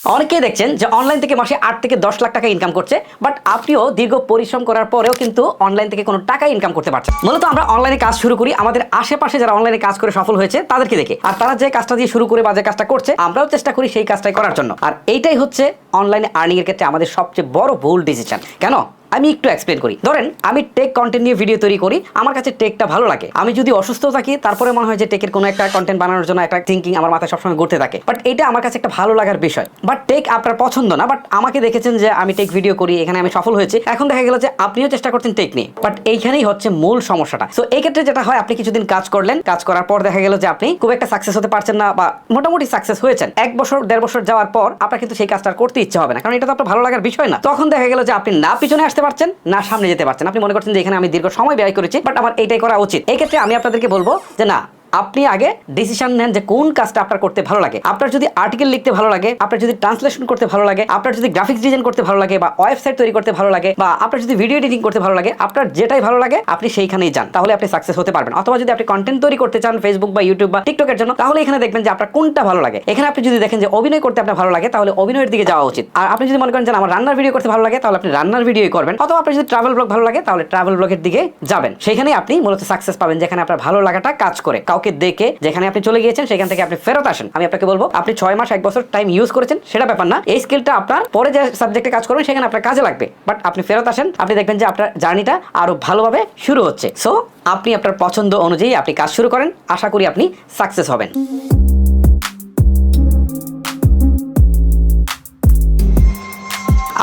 অনেকেই দেখছেন যে অনলাইন থেকে মাসে 8 থেকে 10 লাখ টাকা ইনকাম করছে, বাট আপনিও দীর্ঘ পরিশ্রম করার পরেও কিন্তু অনলাইন থেকে কোনো টাকা ইনকাম করতে পারছেন। মূলত আমরা অনলাইনে কাজ শুরু করি আমাদের আশেপাশে যারা অনলাইনে কাজ করে সফল হয়েছে তাদেরকে দেখে, আর তারা যে কাজটা দিয়ে শুরু করে বা যে কাজটা করছে আমরাও চেষ্টা করি সেই কাজটাই করার জন্য। আর এইটাই হচ্ছে অনলাইনে আর্নিং এর ক্ষেত্রে আমাদের সবচেয়ে বড় ভুল ডিসিশন। কেন? আমি একটু এক্সপ্লেন করি। ধরেন আমি টেক কন্টেন্ট নিয়ে ভিডিও তৈরি করি, আমার কাছে টেকটা ভালো লাগে। আমি যদি অসুস্থ থাকি তারপরে মনে হয় যে টেকের কোনো একটা কন্টেন্ট বানানোর জন্য একটা থিঙ্কিং আমার মাথায় সবসময় ঘুরতে থাকে, বাট এটা আমার কাছে একটা ভালো লাগার বিষয়। বাট টেক আপনার পছন্দ না, বাট আমাকে দেখেছেন যে আমি টেক ভিডিও করি, এখানে আমি সফল হয়েছি। এখন দেখা গেল যে আপনিও চেষ্টা করছেন টেক নিয়ে, বাট এইখানেই হচ্ছে মূল সমস্যাটা। সো এই ক্ষেত্রে যেটা হয়, আপনি কিছুদিন কাজ করলেন, কাজ করার পর দেখা গেল যে আপনি খুব একটা সাকসেস হতে পারছেন না, বা মোটামুটি সাকসেস হয়েছেন। 1 বছর 1.5 বছর যাওয়ার পর আপনার কিন্তু সেই কাজটা করতে ইচ্ছে হবে না, কারণ এটা তো আপনার ভালো লাগার বিষয় না। তখন দেখা গেল যে আপনি না পিছনে আসতে পারছেন না সামনে যেতে পারছেন। আপনি মনে করছেন যে এখানে আমি দীর্ঘ সময় ব্যয় করেছি, বাট আমার এইটাই করা উচিত। এই ক্ষেত্রে আমি আপনাদেরকে বলবো যে না, আপনি আগে ডিসিশন নেন যে কোন কাজটা আপনার করতে ভালো লাগে। আপনার যদি আর্টিকেল লিখতে ভালো লাগে, আপনার যদি ট্রান্সলেশন করতে ভালো লাগে, আপনার যদি গ্রাফিক্স ডিজাইন করতে ভালো লাগে, বা ওয়েবসাইট তৈরি করতে ভালো লাগে, বা আপনার যদি ভিডিও এডিটিং করতে ভালো লাগে, আপনার যেটাই ভালো লাগে আপনি সেইখানেই যান, তাহলে আপনি সাকসেস হতে পারবেন। অথবা যদি আপনি কন্টেন্ট তৈরি করতে চান ফেসবুক বা ইউটিউব বা টিকটকের জন্য, তাহলে এখানে দেখবেন যে আপনার কোনটা ভালো লাগে। এখানে আপনি যদি দেখেন যে অভিনয় করতে আপনার ভালো লাগে, তাহলে অভিনয়ের দিকে যাওয়া উচিত। আর আপনি যদি মনে করেন যে আমার রান্নার ভিডিও করতে ভালো লাগে, তাহলে আপনি রান্নার ভিডিওই করবেন। অথবা আপনি যদি ট্রাভেল ব্লগ ভালো লাগে, তাহলে ট্রাভেল ব্লগের দিকে যাবেন। সেখানেই আপনি মূলত সাকসেস পাবেন, যেখানে আপনার ভালো লাগাটা কাজ করে। কাউকে দেখে যেখানে আপনি চলে গিয়েছেন সেখান থেকে আপনি ফেরত আসেন। আমি আপনাকে বলবো, আপনি 6 মাস 1 বছর টাইম ইউজ করেছেন সেটা ব্যাপার না, এই স্কিলটা আপনার পরে যে সাবজেক্টে কাজ করবেন সেখানে আপনার কাজে লাগবে। বাট আপনি ফেরত আসেন, আপনি দেখবেন যে আপনার জার্নিটা আরো ভালোভাবে শুরু হচ্ছে। সো আপনি আপনার পছন্দ অনুযায়ী আপনি কাজ শুরু করেন, আশা করি আপনি সাকসেস হবেন।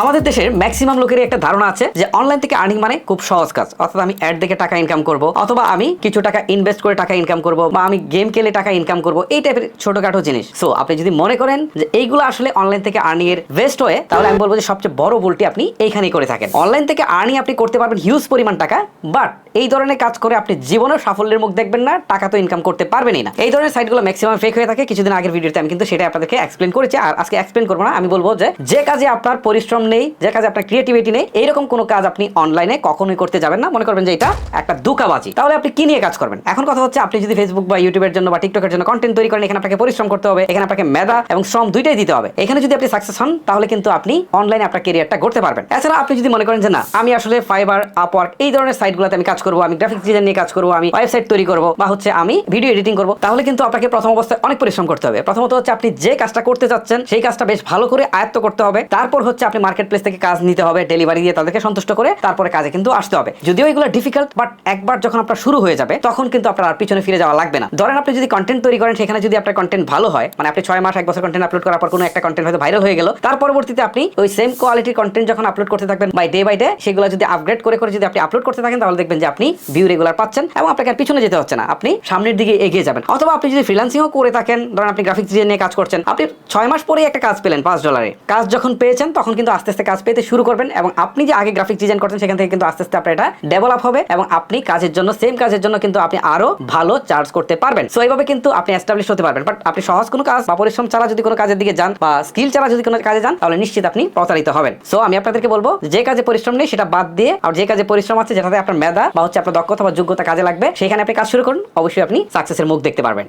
আমাদের দেশের ম্যাক্সিমাম লোকেরই একটা ধারণা আছে যে অনলাইন থেকে আর্নিং মানে খুব সহজ কাজ, অর্থাৎ আমি অ্যাড দেখে টাকা ইনকাম করব, অথবা আমি কিছু টাকা ইনভেস্ট করে টাকা ইনকাম করব, বা আমি গেম খেলে টাকা ইনকাম করব, এই টাইপের ছোটখাটো জিনিস। সো আপনি যদি মনে করেন যে এইগুলো আসলে অনলাইন থেকে আর্নিং এর বেস্ট ওয়ে, তাহলে আমি বলবো যে সবচেয়ে বড় ভুলটি আপনি এইখানেই করে থাকেন। অনলাইন থেকে আর্নিং আপনি করতে পারবেন হিউজ পরিমাণ টাকা, বাট এই ধরনের কাজ করে আপনি জীবনেও সাফল্যের মুখ দেখবেন না, টাকা তো ইনকাম করতে পারবেনই না। এই ধরনের সাইটগুলো ম্যাক্সিমাম ফেক হয়ে থাকে। কিছুদিন আগের ভিডিওতে আমি কিন্তু সেটা আপনাদেরকে এক্সপ্লেন করেছি, আর আজকে এক্সপ্লেন করবো না। আমি বলবো যে কাজে আপনার পরিশ্রম নেই, যে কাজে আপনার ক্রিয়েটিভিটি নেই, এইরকম কোনো কাজ আপনি অনলাইনে কখনোই করতে যাবেন না। মনে করবেন যে এটা একটা ধোঁকাবাজি, তাহলে আপনি কি নিয়ে কাজ করবেন? এখন কথা হচ্ছে, আপনি যদি ফেসবুক বা ইউটিউবের জন্য বা টিকটকের জন্য কন্টেন্ট তৈরি করেন, এখানে আপনাকে পরিশ্রম করতে হবে, এখানে আপনাকে মেধা এবং শ্রম দুইটাই দিতে হবে। এখানে যদি আপনি সাকসেস হন, তাহলে কিন্তু আপনি অনলাইনে আপনার ক্যারিয়ারটা গড়তে পারবেন। এছাড়া আপনি যদি মনে করেন যে না, আমি আসলে ফাইবার, আপওয়ার্ক এই ধরনের সাইটগুলোতে আমি কাজ করবো, আমি গ্রাফিক্স ডিজাইন নিয়ে কাজ করবো, আমি ওয়েবসাইট তৈরি করবো, বা হচ্ছে আমি ভিডিও এডিটিং করবো, তাহলে কিন্তু আপনাকে প্রথম অবস্থায় অনেক পরিশ্রম করতে হবে। প্রথমত হচ্ছে আপনি যে কাজটা করতে যাচ্ছেন সেই কাজটা বেশ ভালো করে আয়ত্ত করতে হবে। তারপর হচ্ছে আপনি মার্কেট প্লেস থেকে কাজ নিতে হবে, ডেলিভারি দিয়ে তাদেরকে সন্তুষ্ট করে তারপরে কাজে কিন্তু আসতে হবে। যদিও এগুলো ডিফিকাল্ট, বাট একবার যখন আপনার শুরু হয়ে যাবে তখন কিন্তু আপনার আর পিছনে ফিরে যাওয়া লাগবে না। ধরেন আপনি যদি কন্টেন্ট তৈরি করেন, সেখানে যদি আপনার কন্টেন্ট ভালো হয়, মানে আপনি 6 মাস 1 বছর কন্টেন্ট আপলোড করার পর কোনো একটা কন্টেন্ট হয়তো ভাইরাল হয়ে গেল, তার পরবর্তীতে আপনি ওই সেম কোয়ালিটির কন্টেন্ট যখন আপলোড করতে থাকবেন বাই ডে সেগুলো যদি আপগ্রেড করে যদি আপনি আপলোড করতে থাকেন, তাহলে দেখবেন যে আপনি ভিউ রেগুলার পাচ্ছেন এবং আপনাকে আর পিছনে যেতে হচ্ছে না, আপনি সামনের দিকে এগিয়ে যাবেন। অথবা আপনি যদি ফ্রিল্যান্সিংও করে থাকেন, ধরেন আপনি গ্রাফিক্স ডিজাইন নিয়ে কাজ করছেন, আপনি 6 মাস পরেই একটা কাজ পেলেন $5 কাজ যখন পেয়েছেন, তখন কিন্তু আস্তে আস্তে কাজ পেতে শুরু করবেন, এবং আপনি যে আগে গ্রাফিক্স ডিজাইন করতেন সেখান থেকে কিন্তু আস্তে আস্তে আপনার এটা ডেভেলপ হবে, এবং আপনি কাজের জন্য সেম কাজের জন্য কিন্তু আপনি আরো ভালো চার্জ করতে পারবেন। সো এইভাবে কিন্তু আপনি এস্টাবলিশ হতে পারবেন। বাট আপনি সহজ কোনো কাজ বা পরিশ্রম ছাড়া যদি কোনো কাজের দিকে যান, বা স্কিল ছাড়া যদি কোনো কাজে যান, তাহলে নিশ্চিত আপনি প্রতারিত হবেন। সো আমি আপনাদেরকে বলবো, যে কাজে পরিশ্রম নেই সেটা বাদ দিয়ে, আর যে কাজে পরিশ্রম আছে, যেটাতে আপনার মেধা বা হচ্ছে আপনার দক্ষতা বা যোগ্যতা কাজে লাগবে, সেখানে আপনি কাজ শুরু করুন, অবশ্যই আপনি সাকসেসের মুখ দেখতে পারবেন।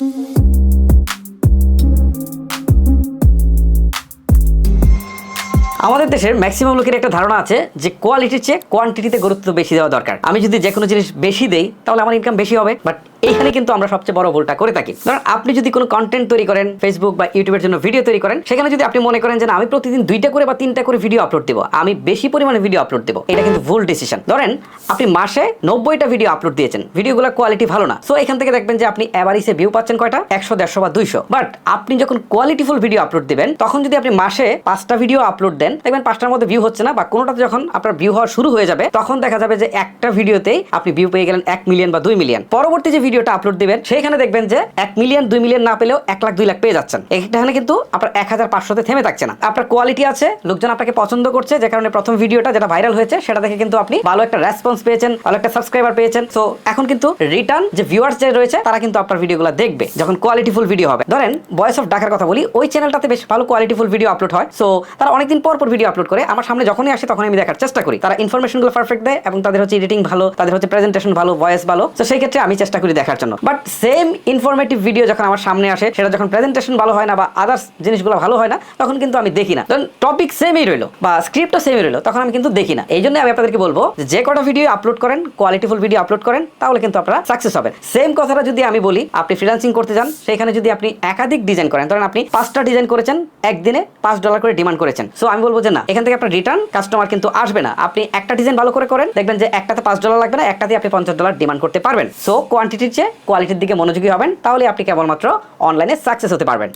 আমাদের দেশের ম্যাক্সিমাম লোকের একটা ধারণা আছে যে কোয়ালিটির চেয়ে কোয়ান্টিটিতে গুরুত্ব বেশি দেওয়া দরকার। আমি যদি যে কোনো জিনিস বেশি দেই, তাহলে আমার ইনকাম বেশি হবে। বাট এইখানে কিন্তু আমরা সবচেয়ে বড় ভুলটা করে থাকি। কারণ আপনি যদি কোনো কন্টেন্ট তৈরি করেন, ফেসবুক বা ইউটিউবের জন্য ভিডিও তৈরি করেন, সেখানে যদি আপনি মনে করেন যে আমি প্রতিদিন 2টা করে বা 3টা করে ভিডিও আপলোড দেবো, আমি বেশি পরিমাণে ভিডিও আপলোড দেবো, এটা কিন্তু ভুল ডিসিশন। ধরেন আপনি মাসে 90টা ভিডিও আপলোড দিয়েছেন, ভিডিওগুলোর কোয়ালিটি ভালো না, সো এখান থেকে দেখবেন যে আপনি এভারেজে ভিউ পাচ্ছেন কয়টা, 100, 150 বা 200। বাট আপনি যখন কোয়ালিটিফুল ভিডিও আপলোড দিবেন, তখন যদি আপনি মাসে 5টা ভিডিও আপলোড দেন, দেখবেন 5টার মধ্যে ভিউ হচ্ছে না, বা কোনোটাতে যখন আপনার ভিউ হওয়া শুরু হয়ে যাবে, তখন দেখা যাবে যে একটা ভিডিওতেই আপনি ভিউ পেয়ে গেলেন 1 মিলিয়ন বা 2 মিলিয়ন। পরবর্তী যে ভিডিওটা আপলোড দিবেন, সেখানে দেখবেন যে 1 মিলিয়ন 2 মিলিয়ন না পেলেও 1 লাখ 2 লাখ পেয়ে যাচ্ছেন। এখানে কিন্তু আপনার 1500তে থেমে থাকছে না, আপনার কোয়ালিটি আছে, লোকজন আপনাকে পছন্দ করছে, যে কারণে প্রথম ভিডিওটা যেটা ভাইরাল হয়েছে সেটা দেখে কিন্তু আপনি ভালো একটা রেসপন্স পেয়েছেন, ভালো একটা সাবস্ক্রাইবার পেয়েছেন। সো এখন কিন্তু রিটার্ন যে ভিউয়ার্স যে রয়েছে, তারা কিন্তু আপনার ভিডিওগুলো দেখবে যখন কোয়ালিটিফুল ভিডিও হবে। ধরেন ভয়েস অফ ঢাকার কথা বলি, ওই চ্যানেলটাতে বেশ ভালো কোয়ালিটিফুল ভিডিও আপলোড হয়। সো তারা অনেকদিন পর পর ভিডিও আপলোড করে আমার সামনে যখনই আসে তখন আমি দেখার চেষ্টা করি তারা ইনফরমেশনগুলো পারফেক্ট দেয় এবং তাদের হচ্ছে এডিটিং ভালো, তাদের হচ্ছে প্রেজেন্টেশন ভালো, ভয়েস ভালো। তো সেই ক্ষেত্রে আমি চেষ্টা করি দেখার জন্য। বাট সেম ইনফরমেটিভ ভিডিও যখন আমার সামনে আসে, সেটা যখন প্রেজেন্টেশন ভালো হয় না বা আদার্স জিনিসগুলো ভালো হয় না, তখন কিন্তু আমি দেখি না। ধরুন টপিক সেমই রইলো বা স্ক্রিপ্টও সেমই রইলো, তখন আমি কিন্তু দেখি না। এই জন্য আমি আপনাদেরকে বলবো যে কটা ভিডিও আপলোড করেন, কোয়ালিটিফুল ভিডিও আপলোড করেন, তাহলে কিন্তু আপনারা সাকসেস হবেন। সেম কথাটা যদি আমি বলি, আপনি ফ্রিল্যান্সিং করতে যান, সেখানে যদি আপনি একাধিক ডিজাইন করেন, ধরেন আপনি 5টা ডিজাইন করেছেন, একদিনে $5 করে ডিমান্ড করেছেন, সো আমি বলবো যে না, এখান থেকে আপনার রিটার্ন কাস্টমার কিন্তু আসবে না। আপনি একটা ডিজাইন ভালো করে করেন, দেখবেন যে একটাতে $5 লাগবে না, একটাতে আপনি $50 ডিমান্ড করতে পারবেন। সো কোয়ান্টিটির চেয়ে কোয়ালিটির দিকে মনোযোগী হবেন, তাহলে আপনি কেবলমাত্র অনলাইনে সাকসেস হতে পারবেন।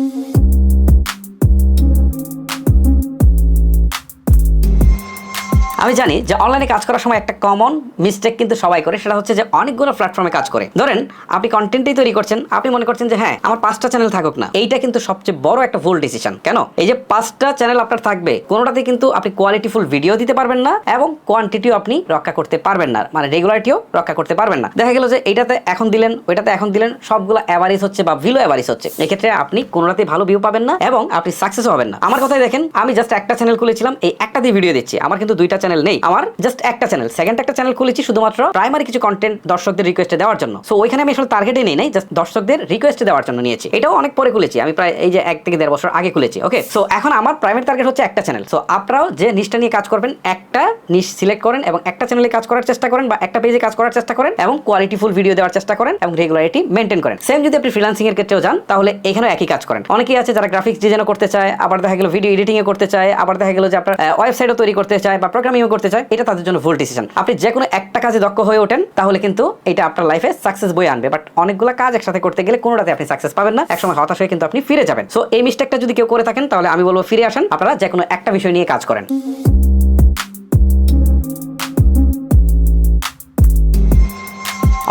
আমি জানি যে অনলাইনে কাজ করার সময় একটা কমন মিস্টেক কিন্তু সবাই করে, সেটা হচ্ছে যে অনেকগুলো প্ল্যাটফর্মে কাজ করে। ধরেন আপনি কন্টেন্টই তৈরি করছেন, আপনি মনে করছেন যে হ্যাঁ আমার 5টা চ্যানেল থাকুক না, এইটা কিন্তু সবচেয়ে বড় একটা ভুল ডিসিশন। কেন? এই যে 5টা চ্যানেল আপনার থাকবে, কোনোটাতে কিন্তু আপনি কোয়ালিটিফুল ভিডিও দিতে পারবেন না এবং কোয়ান্টিটিও আপনি রক্ষা করতে পারবেন না, মানে রেগুলারিটিও রক্ষা করতে পারবেন না। দেখা গেল যে এইটাতে এখন দিলেন, ওইটাতে এখন দিলেন, সবগুলো অ্যাভারেজ হচ্ছে বা ভিলো অ্যাভারেজ হচ্ছে। এক্ষেত্রে আপনি কোনোটাতেই ভালো ভিউ পাবেন না এবং আপনি সাকসেস হবেন না। আমার কথাই দেখেন, আমি জাস্ট একটা চ্যানেল খুলেছিলাম, এই একটা দিয়ে ভিডিও দিচ্ছি, আমার কিন্তু 2টা চ্যানেল নেই, আমার জাস্ট একটা চ্যানেল। সেকেন্ড একটা চ্যানেল খুলেছি শুধুমাত্র প্রাইমারি কিছু কন্টেন্ট দর্শকদের রিকোয়েস্টে দেওয়ার জন্য। সো ওইখানে আমি আসলে টার্গেটে নেই নাই, জাস্ট দর্শকদের রিকোয়েস্টে দেওয়ার জন্য নিয়েছি। এটাও অনেক পরে খুলেছি, আমি প্রায় এই যে 1 থেকে 1.5 বছর আগে খুলেছি। ওকে, সো এখন আমার প্রাইমারি টার্গেট হচ্ছে একটা চ্যানেল। সো আপনারাও যে নিশটা নিয়ে কাজ করবেন, একটা নিশ সিলেক্ট করেন এবং একটা চ্যানেলে কাজ করার চেষ্টা করেন বা একটা পেজে কাজ করার চেষ্টা করেন এবং কোয়ালিটিফুল ভিডিও দেওয়ার চেষ্টা করেন এবং রেগুলারিটি মেনটেন করেন। সেম যদি আপনি ফ্রিল্যান্সিং এর ক্ষেত্রেও যান, তাহলে এখানেও একই কাজ করেন। অনেকেই আছে যারা গ্রাফিক্স ডিজাইনও করতে চায়, আবার দেখা গেল ভিডিও এডিটিং এ করতে চায়, আবার দেখা গেল যে আপনার ওয়েবসাইটও তৈরি করতে চায় বা প্রোগ্রামিংও করতে চায়। এটা তাদের জন্য ভুল ডিসিশন। আপনি যে কোনো একটা কাজে দক্ষ হয়ে ওঠেন, তাহলে কিন্তু এটা আপনার লাইফে সাকসেস বয়ে আনবে। বাট অনেকগুলো কাজ একসাথে করতে গেলে কোনোটাতে আপনি সাকসেস পাবেন না, একসময় হতাশ হয়ে কিন্তু আপনি ফিরে যাবেন। সো এই মিস্টেকটা যদি কেউ করে থাকেন, তাহলে আমি বলবো ফিরে আসেন, আপনারা যে কোনো একটা বিষয় নিয়ে কাজ করেন।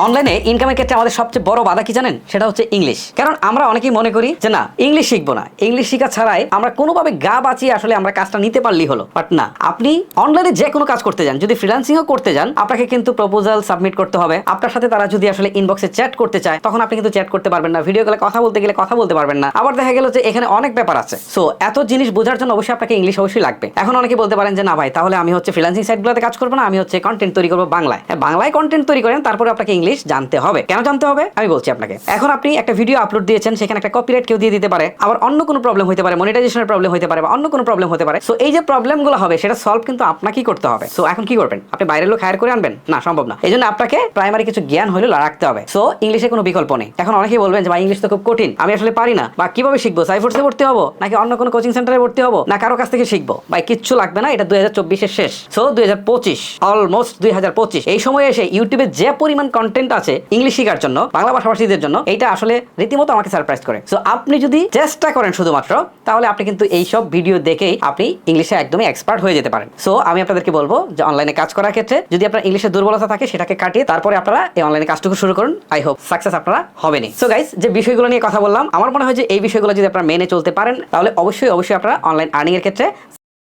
অনলাইনে ইনকামের ক্ষেত্রে আমাদের সবচেয়ে বড় বাধা কি জানেন? সেটা হচ্ছে ইংলিশ। কারণ আমরা অনেকেই মনে করি যে না, ইংলিশ শিখবো না, ইংলিশ শিখা ছাড়াই আমরা কোনোভাবে গা বাঁচিয়ে আসলে আমরা কাজটা নিতে পারলেই হলো। বাট না, আপনি অনলাইনে যে কোনো কাজ করতে যান, যদি ফ্রিল্যান্সিংও করতে যান, আপনাকে কিন্তু প্রপোজাল সাবমিট করতে হবে। আপনার সাথে তারা যদি আসলে ইনবক্সে চ্যাট করতে চায়, তখন আপনি কিন্তু চ্যাট করতে পারবেন না, ভিডিও কলে কথা বলতে গেলে কথা বলতে পারবেন না। আবার দেখা গেল যে এখানে অনেক ব্যাপার আছে। সো এত জিনিস বোঝার জন্য অবশ্যই আপনাকে ইংলিশ অবশ্যই লাগবে। এখন অনেকে বলতে পারেন যে না ভাই, তাহলে আমি হচ্ছে ফ্রিল্যান্সিং সাইটগুলোতে কাজ করবো না, আমি হচ্ছে কন্টেন্ট তৈরি করবো বাংলায়। হ্যাঁ, বাংলায় কন্টেন্ট তৈরি করেন, তারপরে আপনাকে ইংলিশ জানতে হবে। কেন জানতে হবে আমি বলছি আপনাকে। এখন আপনি একটা ভিডিও আপলোড দিয়েছেন, সেখানে একটা কপিরাইট কেউ দিয়ে দিতে পারে, আবার অন্য কোনো প্রবলেম হতে পারে, মনিটাইজেশনের প্রবলেম হতে পারে বা অন্য কোনো প্রবলেম হতে পারে। সো এই যে প্রবলেমগুলো হবে, সেটা সলভ কিন্তু আপনাকেই করতে হবে। সো এখন কি করবেন? আপনি বাইরের লোক হায়ার করে আনবেন? না, সম্ভব না। এই জন্য আপনাকে প্রাইমারি কিছু জ্ঞান হলে রাখতে হবে। সো ইংলিশে কোনো বিকল্প নেই। এখন অনেকেই বলবেন যে ভাই ইংলিশ তো খুব কঠিন, আমি আসলে পারি না, বা কিভাবে শিখবো? সাইফোর্সে ভর্তি হবো নাকি অন্য কোনো কোচিং সেন্টারে ভর্তি হবো না কারো কাছ থেকে শিখবো? ভাই কিচ্ছু লাগবে না, এটা 2024-এর শেষ। সো 2025, অলমোস্ট 2025, এই সময়ে এসে ইউটিউবে যে পরিমাণ কন্টেন্ট আছে ইংলিশ শেখার জন্য, বাংলা ভাষাভাষীদের জন্য, এটা আসলে রীতিমতো আমাকে সারপ্রাইজ করে। সো আপনি যদি চেষ্টা করেন শুধুমাত্র, তাহলে আপনি কিন্তু এই সব ভিডিও দেখেই আপনি ইংলিশে একদমই এক্সপার্ট হয়ে যেতে পারেন। সো আমি আপনাদেরকে বলবো যে অনলাইনে কাজ করার ক্ষেত্রে যদি আপনার ইংলিশের দুর্বলতা থাকে, সেটাকে কাটিয়ে তারপরে আপনারা এই অনলাইনে কাজটুকু শুরু করুন। আই হোপ সাকসেস আপনারা হবেনই। সো গাইস, যে বিষয়গুলো নিয়ে কথা বললাম, আমার মনে হয় যে এই বিষয়গুলো যদি আপনারা মেনে চলতে পারেন, তাহলে অবশ্যই আপনারা অনলাইন আর্নিং এর ক্ষেত্রে